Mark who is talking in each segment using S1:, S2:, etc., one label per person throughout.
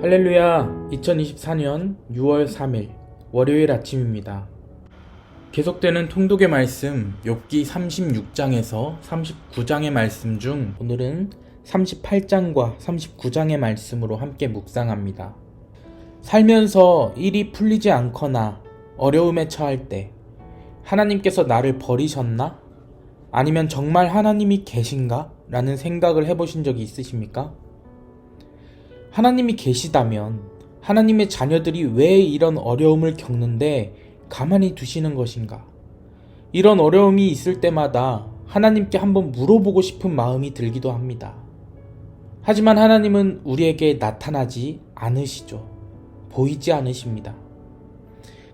S1: 할렐루야. 2024년 6월 3일 월요일 아침입니다. 계속되는 통독의 말씀 욥기 36장에서 39장의 말씀 중 오늘은 38장과 39장의 말씀으로 함께 묵상합니다. 살면서 일이 풀리지 않거나 어려움에 처할 때 하나님께서 나를 버리셨나? 아니면 정말 하나님이 계신가? 라는 생각을 해보신 적이 있으십니까? 하나님이 계시다면 하나님의 자녀들이 왜 이런 어려움을 겪는데 가만히 두시는 것인가? 이런 어려움이 있을 때마다 하나님께 한번 물어보고 싶은 마음이 들기도 합니다. 하지만 하나님은 우리에게 나타나지 않으시죠. 보이지 않으십니다.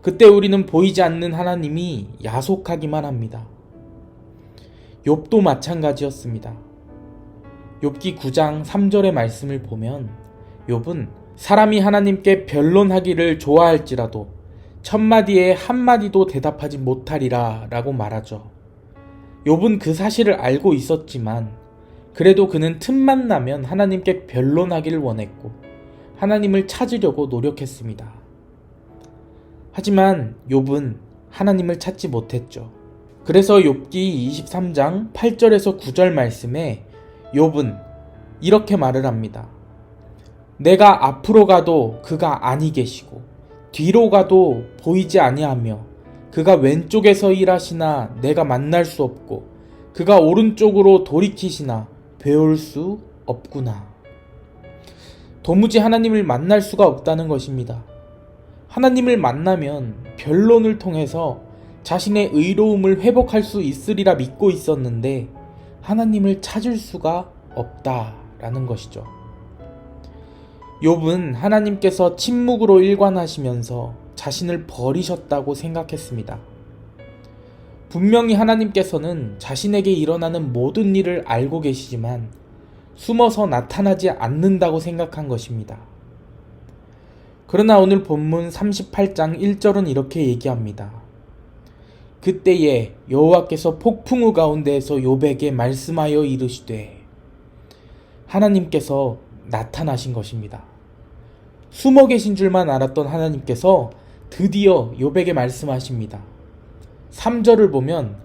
S1: 그때 우리는 보이지 않는 하나님이 야속하기만 합니다. 욥도 마찬가지였습니다. 욥기 9장 3절의 말씀을 보면 욥은 사람이 하나님께 변론하기를 좋아할지라도 천마디에 한마디도 대답하지 못하리라 라고 말하죠. 욥은 그 사실을 알고 있었지만 그래도 그는 틈만 나면 하나님께 변론하기를 원했고 하나님을 찾으려고 노력했습니다. 하지만 욥은 하나님을 찾지 못했죠. 그래서 욥기 23장 8절에서 9절 말씀에 욥은 이렇게 말을 합니다. 내가 앞으로 가도 그가 아니 계시고 뒤로 가도 보이지 아니하며 그가 왼쪽에서 일하시나 내가 만날 수 없고 그가 오른쪽으로 돌이키시나 배울 수 없구나. 도무지 하나님을 만날 수가 없다는 것입니다. 하나님을 만나면 변론을 통해서 자신의 의로움을 회복할 수 있으리라 믿고 있었는데 하나님을 찾을 수가 없다라는 것이죠. 욥은 하나님께서 침묵으로 일관하시면서 자신을 버리셨다고 생각했습니다. 분명히 하나님께서는 자신에게 일어나는 모든 일을 알고 계시지만 숨어서 나타나지 않는다고 생각한 것입니다. 그러나 오늘 본문 38장 1절은 이렇게 얘기합니다. 그때에 여호와께서 폭풍우 가운데에서 욥에게 말씀하여 이르시되 하나님께서 나타나신 것입니다. 숨어 계신 줄만 알았던 하나님께서 드디어 욥에게 말씀하십니다. 3절을 보면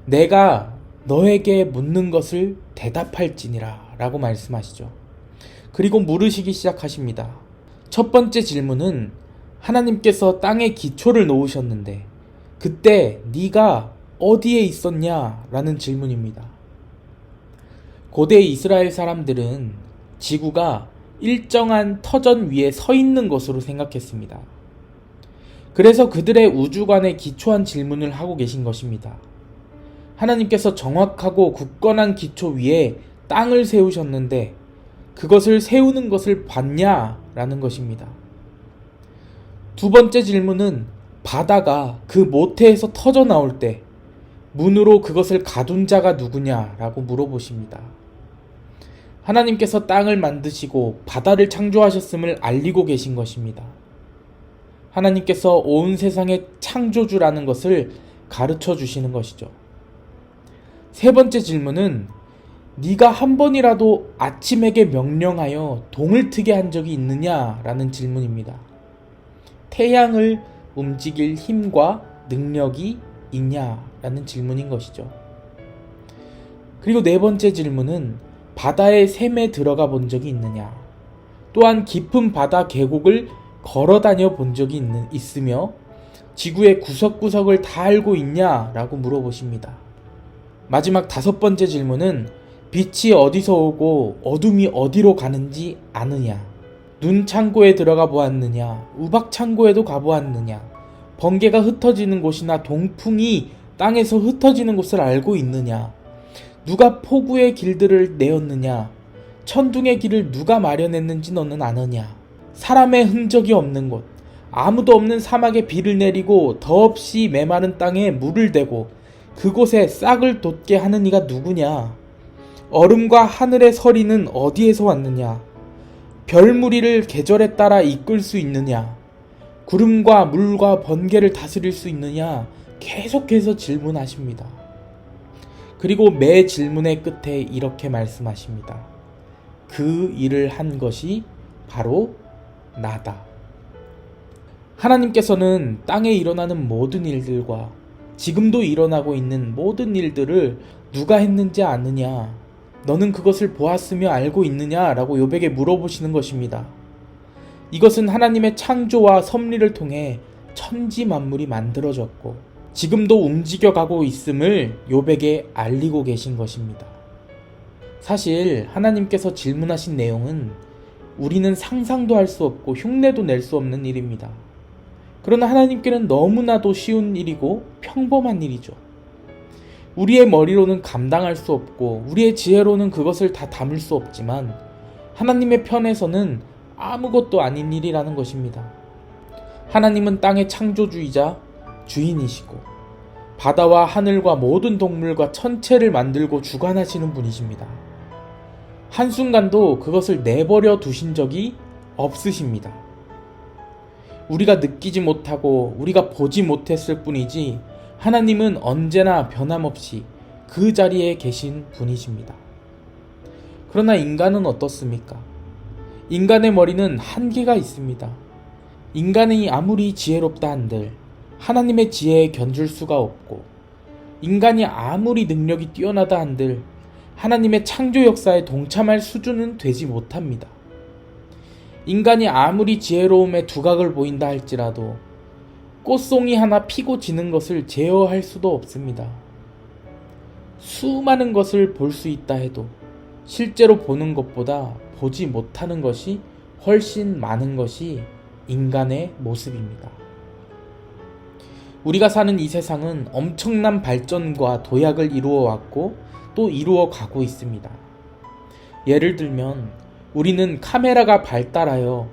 S1: 내가 너에게 묻는 것을 대답할지니라 라고 말씀하시죠. 그리고 물으시기 시작하십니다. 첫 번째 질문은 하나님께서 땅에 기초를 놓으셨는데 그때 네가 어디에 있었냐? 라는 질문입니다. 고대 이스라엘 사람들은 지구가 일정한 터전 위에 서 있는 것으로 생각했습니다. 그래서 그들의 우주관에 기초한 질문을 하고 계신 것입니다. 하나님께서 정확하고 굳건한 기초 위에 땅을 세우셨는데 그것을 세우는 것을 봤냐? 라는 것입니다. 두 번째 질문은 바다가 그 모태에서 터져 나올 때 문으로 그것을 가둔 자가 누구냐? 라고 물어보십니다. 하나님께서 땅을 만드시고 바다를 창조하셨음을 알리고 계신 것입니다. 하나님께서 온 세상의 창조주라는 것을 가르쳐 주시는 것이죠. 세 번째 질문은 네가 한 번이라도 아침에게 명령하여 동을 트게 한 적이 있느냐라는 질문입니다. 태양을 움직일 힘과 능력이 있냐라는 질문인 것이죠. 그리고 네 번째 질문은 바다의 샘에 들어가 본 적이 있느냐, 또한 깊은 바다 계곡을 걸어 다녀 본 적이 있으며 지구의 구석구석을 다 알고 있냐라고 물어보십니다. 마지막 다섯 번째 질문은 빛이 어디서 오고 어둠이 어디로 가는지 아느냐, 눈 창고에 들어가 보았느냐, 우박 창고에도 가보았느냐, 번개가 흩어지는 곳이나 동풍이 땅에서 흩어지는 곳을 알고 있느냐, 누가 폭우의 길들을 내었느냐, 천둥의 길을 누가 마련했는지 너는 아느냐, 사람의 흔적이 없는 곳, 아무도 없는 사막에 비를 내리고 더없이 메마른 땅에 물을 대고 그곳에 싹을 돋게 하는 이가 누구냐, 얼음과 하늘의 서리는 어디에서 왔느냐, 별무리를 계절에 따라 이끌 수 있느냐, 구름과 물과 번개를 다스릴 수 있느냐, 계속해서 질문하십니다. 그리고 매 질문의 끝에 이렇게 말씀하십니다. 그 일을 한 것이 바로 나다. 하나님께서는 땅에 일어나는 모든 일들과 지금도 일어나고 있는 모든 일들을 누가 했는지 아느냐? 너는 그것을 보았으며 알고 있느냐? 라고 욥에게 물어보시는 것입니다. 이것은 하나님의 창조와 섭리를 통해 천지 만물이 만들어졌고 지금도 움직여가고 있음을 욥에게 알리고 계신 것입니다. 사실 하나님께서 질문하신 내용은 우리는 상상도 할 수 없고 흉내도 낼 수 없는 일입니다. 그러나 하나님께는 너무나도 쉬운 일이고 평범한 일이죠. 우리의 머리로는 감당할 수 없고 우리의 지혜로는 그것을 다 담을 수 없지만 하나님의 편에서는 아무것도 아닌 일이라는 것입니다. 하나님은 땅의 창조주이자 주인이시고 바다와 하늘과 모든 동물과 천체를 만들고 주관하시는 분이십니다. 한순간도 그것을 내버려 두신 적이 없으십니다. 우리가 느끼지 못하고 우리가 보지 못했을 뿐이지 하나님은 언제나 변함없이 그 자리에 계신 분이십니다. 그러나 인간은 어떻습니까? 인간의 머리는 한계가 있습니다. 인간이 아무리 지혜롭다 한들 하나님의 지혜에 견줄 수가 없고 인간이 아무리 능력이 뛰어나다 한들 하나님의 창조 역사에 동참할 수준은 되지 못합니다. 인간이 아무리 지혜로움의 두각을 보인다 할지라도 꽃송이 하나 피고 지는 것을 제어할 수도 없습니다. 수많은 것을 볼 수 있다 해도 실제로 보는 것보다 보지 못하는 것이 훨씬 많은 것이 인간의 모습입니다. 우리가 사는 이 세상은 엄청난 발전과 도약을 이루어 왔고 또 이루어 가고 있습니다. 예를 들면 우리는 카메라가 발달하여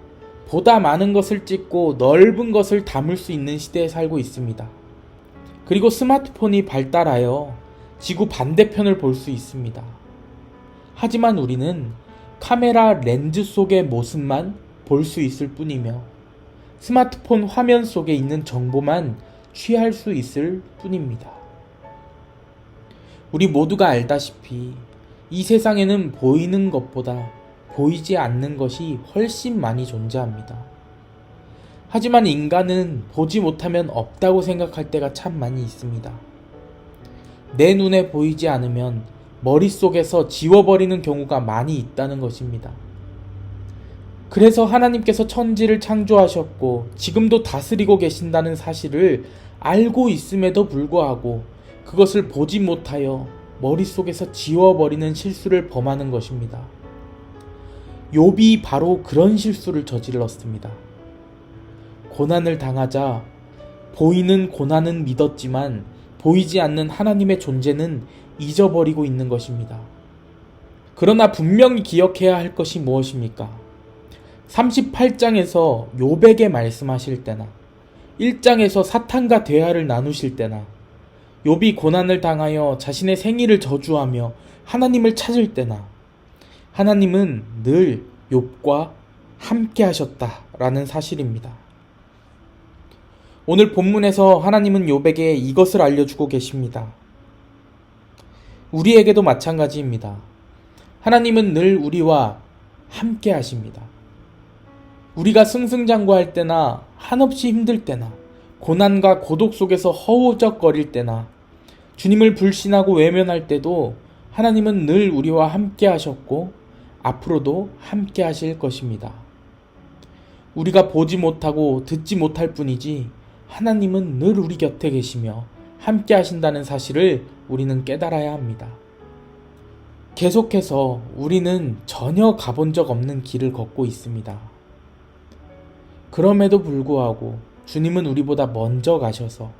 S1: 보다 많은 것을 찍고 넓은 것을 담을 수 있는 시대에 살고 있습니다. 그리고 스마트폰이 발달하여 지구 반대편을 볼 수 있습니다. 하지만 우리는 카메라 렌즈 속의 모습만 볼 수 있을 뿐이며 스마트폰 화면 속에 있는 정보만 취할 수 있을 뿐입니다. 우리 모두가 알다시피 이 세상에는 보이는 것보다 보이지 않는 것이 훨씬 많이 존재합니다. 하지만 인간은 보지 못하면 없다고 생각할 때가 참 많이 있습니다. 내 눈에 보이지 않으면 머릿속에서 지워버리는 경우가 많이 있다는 것입니다. 그래서 하나님께서 천지를 창조하셨고 지금도 다스리고 계신다는 사실을 알고 있음에도 불구하고 그것을 보지 못하여 머릿속에서 지워버리는 실수를 범하는 것입니다. 욥이 바로 그런 실수를 저질렀습니다. 고난을 당하자 보이는 고난은 믿었지만 보이지 않는 하나님의 존재는 잊어버리고 있는 것입니다. 그러나 분명히 기억해야 할 것이 무엇입니까? 38장에서 욥에게 말씀하실 때나 1장에서 사탄과 대화를 나누실 때나 욥이 고난을 당하여 자신의 생일을 저주하며 하나님을 찾을 때나 하나님은 늘 욥과 함께 하셨다라는 사실입니다. 오늘 본문에서 하나님은 욥에게 이것을 알려주고 계십니다. 우리에게도 마찬가지입니다. 하나님은 늘 우리와 함께 하십니다. 우리가 승승장구할 때나 한없이 힘들 때나 고난과 고독 속에서 허우적거릴 때나 주님을 불신하고 외면할 때도 하나님은 늘 우리와 함께 하셨고 앞으로도 함께 하실 것입니다. 우리가 보지 못하고 듣지 못할 뿐이지 하나님은 늘 우리 곁에 계시며 함께 하신다는 사실을 우리는 깨달아야 합니다. 계속해서 우리는 전혀 가본 적 없는 길을 걷고 있습니다. 그럼에도 불구하고 주님은 우리보다 먼저 가셔서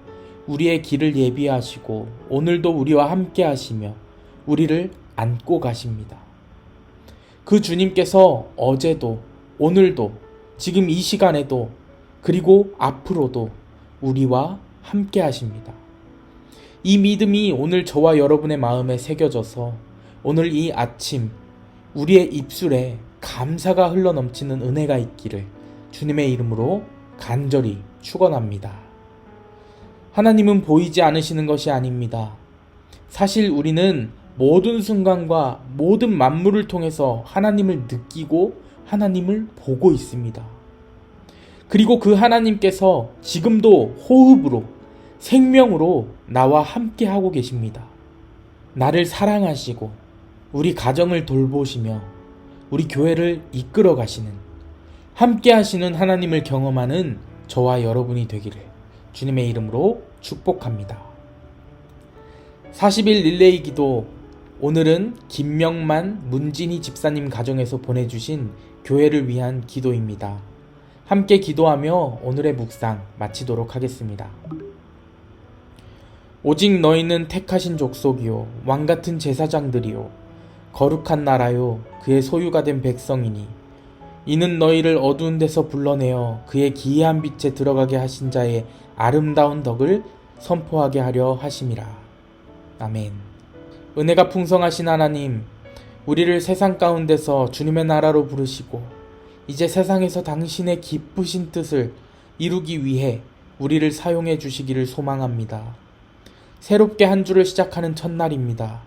S1: 우리의 길을 예비하시고 오늘도 우리와 함께 하시며 우리를 안고 가십니다. 그 주님께서 어제도 오늘도 지금 이 시간에도 그리고 앞으로도 우리와 함께 하십니다. 이 믿음이 오늘 저와 여러분의 마음에 새겨져서 오늘 이 아침 우리의 입술에 감사가 흘러넘치는 은혜가 있기를 주님의 이름으로 간절히 축원합니다. 하나님은 보이지 않으시는 것이 아닙니다. 사실 우리는 모든 순간과 모든 만물을 통해서 하나님을 느끼고 하나님을 보고 있습니다. 그리고 그 하나님께서 지금도 호흡으로, 생명으로 나와 함께 하고 계십니다. 나를 사랑하시고 우리 가정을 돌보시며 우리 교회를 이끌어 가시는, 함께 하시는 하나님을 경험하는 저와 여러분이 되기를 주님의 이름으로 축복합니다. 40일 릴레이 기도, 오늘은 김명만, 문진희 집사님 가정에서 보내주신 교회를 위한 기도입니다. 함께 기도하며 오늘의 묵상 마치도록 하겠습니다. 오직 너희는 택하신 족속이요 왕같은 제사장들이요 거룩한 나라요 그의 소유가 된 백성이니 이는 너희를 어두운 데서 불러내어 그의 기이한 빛에 들어가게 하신 자의 아름다운 덕을 선포하게 하려 하심이라. 아멘. 은혜가 풍성하신 하나님, 우리를 세상 가운데서 주님의 나라로 부르시고 이제 세상에서 당신의 기쁘신 뜻을 이루기 위해 우리를 사용해 주시기를 소망합니다. 새롭게 한 주를 시작하는 첫날입니다.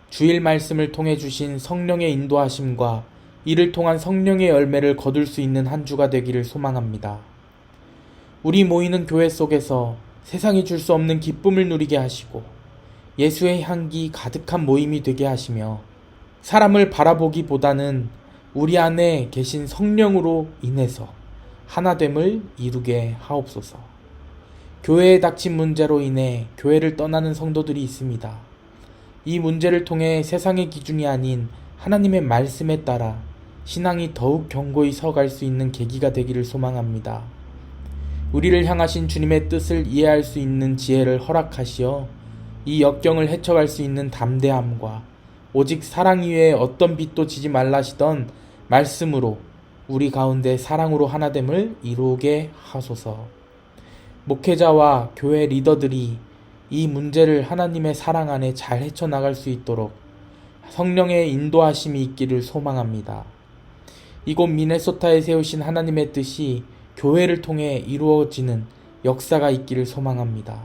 S1: 주일 말씀을 통해 주신 성령의 인도하심과 이를 통한 성령의 열매를 거둘 수 있는 한 주가 되기를 소망합니다. 우리 모이는 교회 속에서 세상이 줄 수 없는 기쁨을 누리게 하시고 예수의 향기 가득한 모임이 되게 하시며 사람을 바라보기보다는 우리 안에 계신 성령으로 인해서 하나됨을 이루게 하옵소서. 교회에 닥친 문제로 인해 교회를 떠나는 성도들이 있습니다. 이 문제를 통해 세상의 기준이 아닌 하나님의 말씀에 따라 신앙이 더욱 견고히 서갈 수 있는 계기가 되기를 소망합니다. 우리를 향하신 주님의 뜻을 이해할 수 있는 지혜를 허락하시어 이 역경을 헤쳐갈 수 있는 담대함과 오직 사랑 이외에 어떤 빛도 지지 말라시던 말씀으로 우리 가운데 사랑으로 하나됨을 이루게 하소서. 목회자와 교회 리더들이 이 문제를 하나님의 사랑 안에 잘 헤쳐나갈 수 있도록 성령의 인도하심이 있기를 소망합니다. 이곳 미네소타에 세우신 하나님의 뜻이 교회를 통해 이루어지는 역사가 있기를 소망합니다.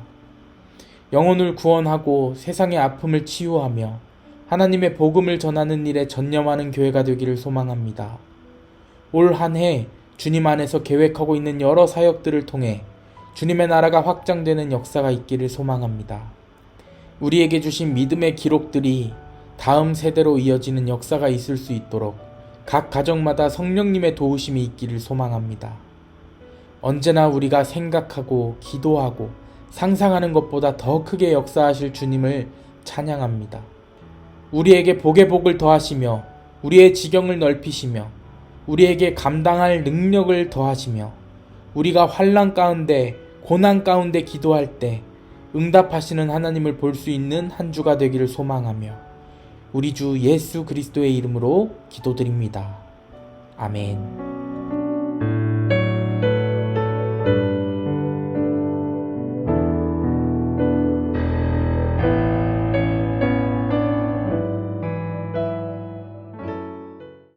S1: 영혼을 구원하고 세상의 아픔을 치유하며 하나님의 복음을 전하는 일에 전념하는 교회가 되기를 소망합니다. 올 한 해 주님 안에서 계획하고 있는 여러 사역들을 통해 주님의 나라가 확장되는 역사가 있기를 소망합니다. 우리에게 주신 믿음의 기록들이 다음 세대로 이어지는 역사가 있을 수 있도록 각 가정마다 성령님의 도우심이 있기를 소망합니다. 언제나 우리가 생각하고 기도하고 상상하는 것보다 더 크게 역사하실 주님을 찬양합니다. 우리에게 복의 복을 더하시며 우리의 지경을 넓히시며 우리에게 감당할 능력을 더하시며 우리가 환난 가운데 고난 가운데 기도할 때 응답하시는 하나님을 볼 수 있는 한 주가 되기를 소망하며 우리 주 예수 그리스도의 이름으로 기도드립니다. 아멘.